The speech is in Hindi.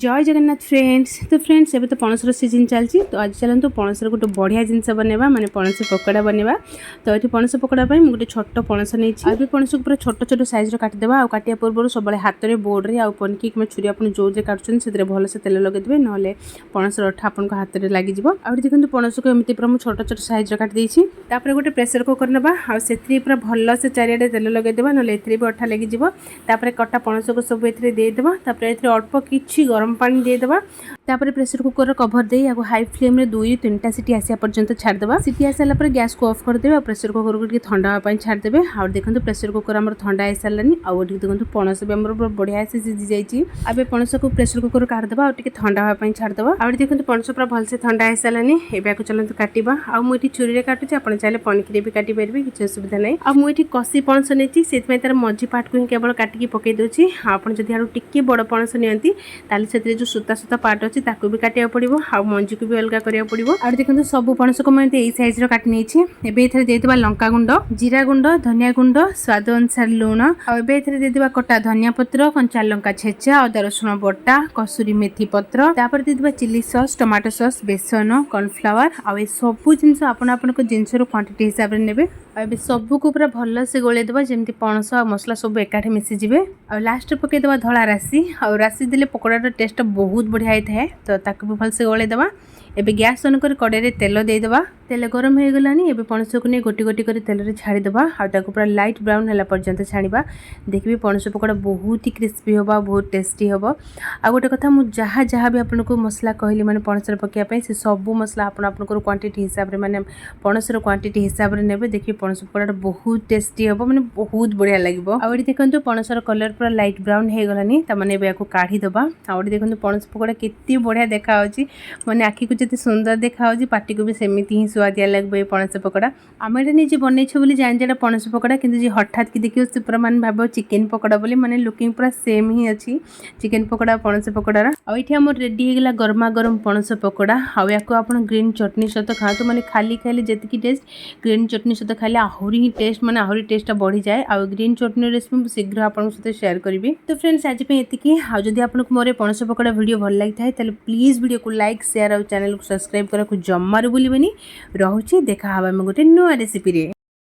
जय जगन्नाथ फ्रेंड्स। तो फ्रेंड्स एबे तो पणसर सीजन चलती। तो आज चलते पणसर गोटे बढ़िया जिनस बनवा माने पणस पकोड़ा बनवा। तो ये पणस पकोड़ा गोटे छोट पणस नहीं भी पणस को पूरा छोट छोट साइज काटिदेवा। आ काटिया पूर्व सब हाथ में बोर्ड रे आ पनिकी कि छुरी आप जो काटुन से भल से तेल लगेदेवे ना पणस अठा आपन हाथ में लगे। आ देखो पणस को एमती पूरा छोट छोट साइज काटि गोटे प्रेसर कुकर ना से पूरा भल से चारिड़े तेल लगेदेवा ना भी अठा लगे। कटा पणस को सब देदेवा। अल्प कि गरम पानी देदेवा। तापर प्रेसर कुकर कभर दे या हाई फ्लेम रे 2-3टा सीटी आसिया पर्यंत छाड़देवा। सीटी आसाला पर गैस को ऑफ कर देबे और प्रेसर कुकर को टिके ठंडा होबा पई छाड़ देबे। आ देखंतु प्रेसर कुकर हमर ठंडा आइ सालानी। आ देखंतु पणस भी हमर बढ़िया से सिझी जाईची। आबे पणस को प्रेसर कुकर काढ देबा और टिके ठंडा होबा पई छाड़ देबा। आ देखंतु पणस पूरा भल से ठंडा आइ सालानी। एबे को चलंतु काटिबा। आ मु एठी छुरी रे काटुची, आपण चाहे पनिकी रे भी काटि परबे, किछ असुविधा नै। आ मु एठी कसी पणस नेची, सेत में तार मझी पार्ट को केवल काटिकी पकै दोची। आपण जदि आरो टिके बड़ पणस नियंती ताले सेतरे जो सूता सूता पार्ट अच्छी ताकू भी काटिया पड़ो। आ मंजी को भी अलग करिया पड़ो। आ देखो सब पणस को मैं यही साइज काटि नहीं। एबे एथरे देदेबा लंका गुंड, जीरा गुंड, धनिया गुंड, स्वाद अनुसार लुण। आ एबे एथरे देदेबा कटा धनिया पत्र, कंचा लंका छेचा, अदा रसुण बटा, कसुरी मेथी पत्र। तापर देदेबा चिली सॉस, टमाटो सॉस, बेसन, कॉर्नफ्लावर। आ ए सब जिंस आपण आपनको जिंस रो क्वांटिटी हिसाब रे नेबे। आ एबे सब को पूरा भल से गोले देबा जेमति पणस आ मसला सब एकाठे मिसी जिवे। आ लास्ट पके देबा धळा राशि। आ राशि देले पकोड़ा टेस्ट बहुत बढ़िया होता है। तो ताकू भी भल से गोले देबा। एबे गैस ऑन कर कड़े रे तेल दे देबा। तेल गरम हो गलानी। एबे पणस को नहीं गोटी गोटी कर तेल रे छाड़ी देबा। आ ताकू पूरा लाइट ब्राउन होला पर्यंत छाणीबा। देखबी पणस पकोड़ा बहुत ही क्रिस्पी होबा, बहुत टेस्टी होबा। आ गोटे कथा मु जहा जहा भी आपन को मसला कहली माने पणस रे पकिया पे से सब मसला आपन को क्वांटिटी हिसाब रे माने पणस रो क्वांटिटी हिसाब रे नेबे। देखि पणस पकोड़ा बहुत टेस्टी होबा, माने बहुत बढ़िया लागबो। आ ओडी देखंतु पणस रो कलर पूरा लाइट ब्राउन हे गलानी। त माने एबे को काढी देबा। आ ओडी देखंतु पणस पकोड़ा केते बढ़िया देखा होची, माने आखी को जते सुंदर देखा होची, पार्टी को भी सेमिति ही स्वादिया लागबो ए पणस पकोड़ा। आमे एटा निजे बनै छ बोली जान जेटा पणस पकोड़ा, किंतु जे हठात की देखियो से पूरा माने भाबो चिकन पकोड़ा बोली, माने लुकिंग पूरा सेम ही अछि चिकन पकोड़ा पणस पकोड़ा रा। आ एठी हमर रेडी हे गेला गरमा गरम पणस पकोड़ा। आ याको आपण ग्रीन चटनी सहित खातो, माने खाली खाली जेतिकी टेस्ट ग्रीन चटनी सहित खाली आहुरी ही टेस्ट, माने आहुरी टेस्ट बढ़ी जाए। आ ग्रीन चटनी रेसिपी शीघ्र आपन सहित शेयर करबी। तो फ्रेंड्स आज पे एतिकी। आ जदि आपनको मोरे पणस पकोड़ा वीडियो भल लागि थाए ताले प्लीज वीडियो को लाइक, शेयर और चैनल को सब्सक्राइब करा को जम्मार भूलिबेनी। रहउची देखा हबा में गोटे नुआ रेसिपी रे।